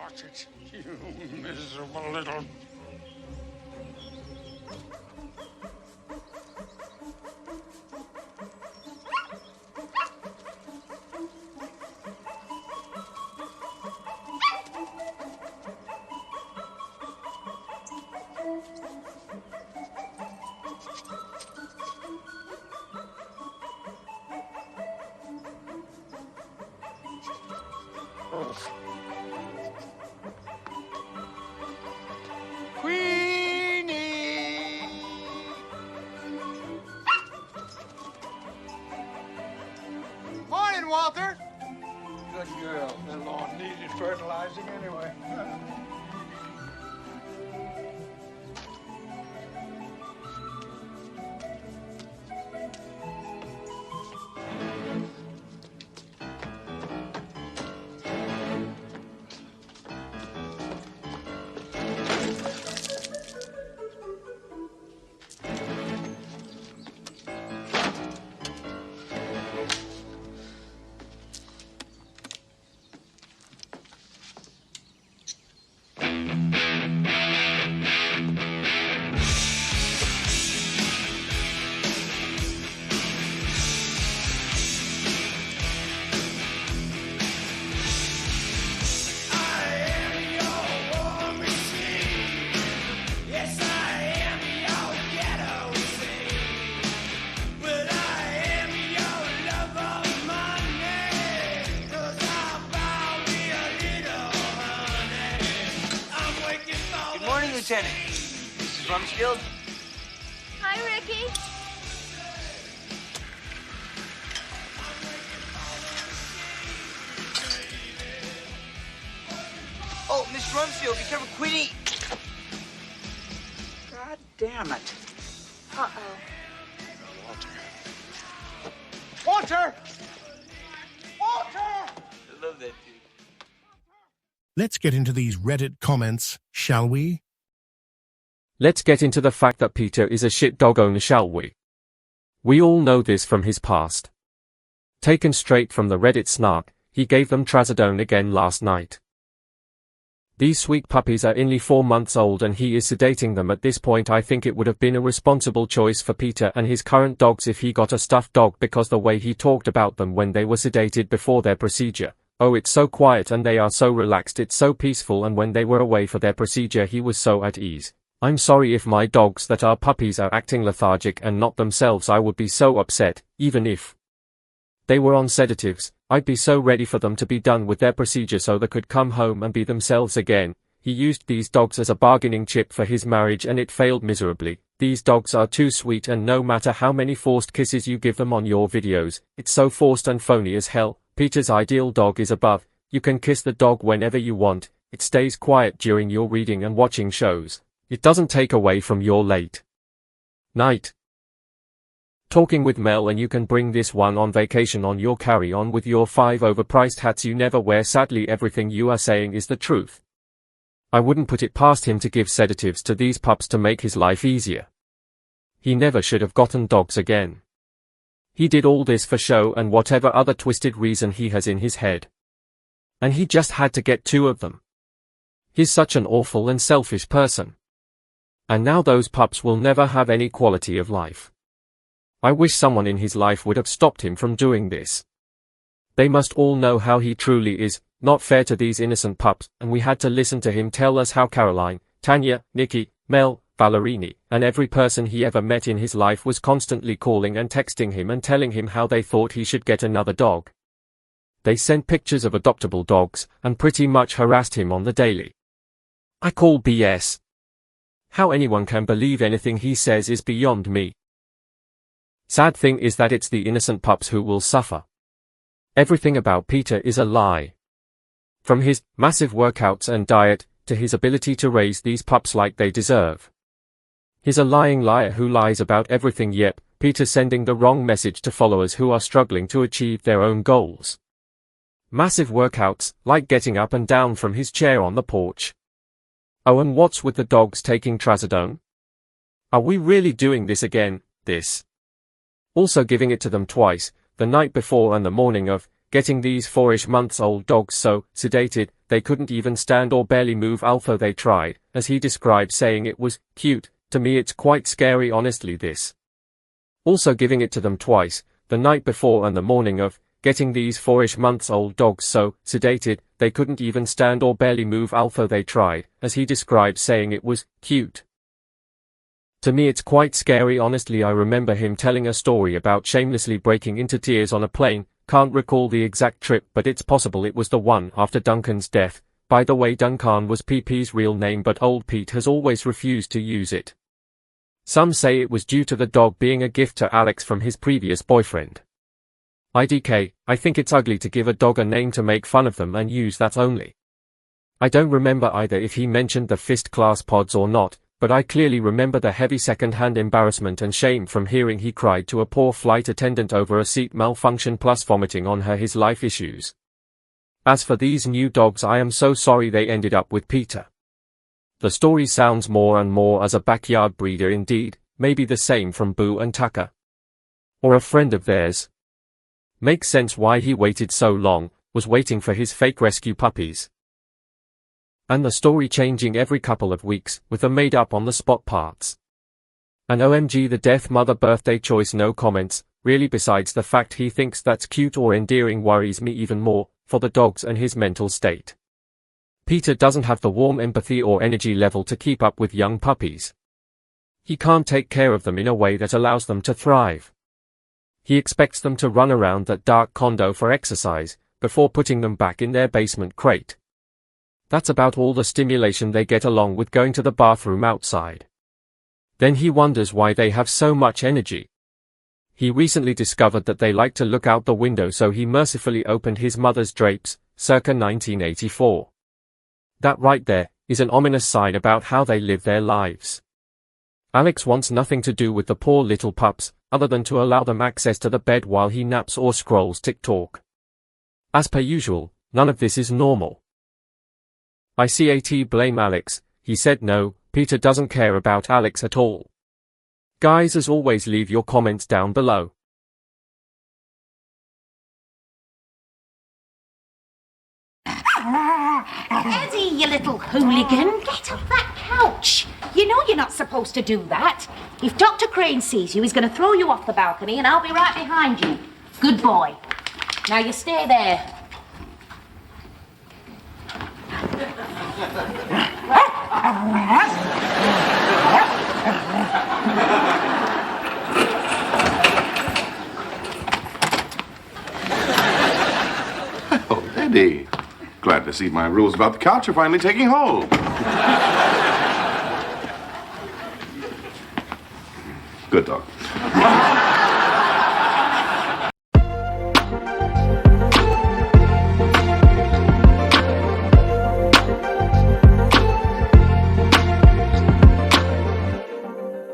got it, you miserable little... Queenie! Morning, Walter. Good girl. The lawn needed fertilizing anyway. Lieutenant. Mrs. Rumsfeld? Hi, Ricky. Oh, Miss Rumsfeld, be careful, Queenie! God damn it. Uh-oh. Walter! Walter! I love that dude. Let's get into these Reddit comments, shall we? Let's get into the fact that Peter is a shit dog owner, shall we? We all know this from his past. Taken straight from the Reddit snark, he gave them Trazodone again last night. These sweet puppies are only 4 months old and he is sedating them at this point. I think it would have been a responsible choice for Peter and his current dogs if he got a stuffed dog, because the way he talked about them when they were sedated before their procedure. Oh, it's so quiet and they are so relaxed, it's so peaceful, and when they were away for their procedure he was so at ease. I'm sorry if my dogs that are puppies are acting lethargic and not themselves. I would be so upset. Even if they were on sedatives, I'd be so ready for them to be done with their procedure so they could come home and be themselves again. He used these dogs as a bargaining chip for his marriage and it failed miserably. These dogs are too sweet, and no matter how many forced kisses you give them on your videos, it's so forced and phony as hell. Peter's ideal dog is above. You can kiss the dog whenever you want. It stays quiet during your reading and watching shows. It doesn't take away from your late night talking with Mel, and you can bring this one on vacation on your carry-on with your 5 overpriced hats you never wear. Sadly, everything you are saying is the truth. I wouldn't put it past him to give sedatives to these pups to make his life easier. He never should have gotten dogs again. He did all this for show and whatever other twisted reason he has in his head. And he just had to get 2 of them. He's such an awful and selfish person. And now those pups will never have any quality of life. I wish someone in his life would have stopped him from doing this. They must all know how he truly is. Not fair to these innocent pups, and we had to listen to him tell us how Caroline, Tanya, Nikki, Mel, Valerini, and every person he ever met in his life was constantly calling and texting him and telling him how they thought he should get another dog. They sent pictures of adoptable dogs, and pretty much harassed him on the daily. I call BS. How anyone can believe anything he says is beyond me. Sad thing is that it's the innocent pups who will suffer. Everything about Peter is a lie. From his massive workouts and diet, to his ability to raise these pups like they deserve. He's a lying liar who lies about everything. Yep, Peter's sending the wrong message to followers who are struggling to achieve their own goals. Massive workouts, like getting up and down from his chair on the porch. Oh, and what's with the dogs taking Trazodone? Are we really doing this again, this? Also giving it to them twice, the night before and the morning of, getting these 4-ish months old dogs so sedated they couldn't even stand or barely move although they tried, as he described, saying it was cute. To me it's quite scary honestly this. Also giving it to them twice, the night before and the morning of, getting these 4-ish months old dogs so sedated, they couldn't even stand or barely move although they tried, as he described, saying it was cute. To me it's quite scary honestly. I remember him telling a story about shamelessly breaking into tears on a plane, can't recall the exact trip but it's possible it was the one after Duncan's death. By the way, Duncan was PP's real name but old Pete has always refused to use it. Some say it was due to the dog being a gift to Alex from his previous boyfriend. IDK, I think it's ugly to give a dog a name to make fun of them and use that only. I don't remember either if he mentioned the fist class pods or not, but I clearly remember the heavy second-hand embarrassment and shame from hearing he cried to a poor flight attendant over a seat malfunction plus vomiting on her his life issues. As for these new dogs, I am so sorry they ended up with Peter. The story sounds more and more as a backyard breeder indeed, maybe the same from Boo and Tucker. Or a friend of theirs. Makes sense why he waited so long, was waiting for his fake rescue puppies. And the story changing every couple of weeks, with the made up on the spot parts. And OMG the death mother birthday choice, no comments, really, besides the fact he thinks that's cute or endearing worries me even more, for the dogs and his mental state. Peter doesn't have the warm empathy or energy level to keep up with young puppies. He can't take care of them in a way that allows them to thrive. He expects them to run around that dark condo for exercise, before putting them back in their basement crate. That's about all the stimulation they get along with going to the bathroom outside. Then he wonders why they have so much energy. He recently discovered that they like to look out the window, so he mercifully opened his mother's drapes, circa 1984. That right there is an ominous sign about how they live their lives. Alex wants nothing to do with the poor little pups, other than to allow them access to the bed while he naps or scrolls TikTok. As per usual, none of this is normal. I CAT blame Alex. He said no, Peter doesn't care about Alex at all. Guys, as always, leave your comments down below. Eddie, you little hooligan, get off that couch. You know you're not supposed to do that. If Dr. Crane sees you, he's going to throw you off the balcony and I'll be right behind you. Good boy. Now you stay there. Oh, Eddie. Glad to see my rules about the couch are finally taking hold. Good dog.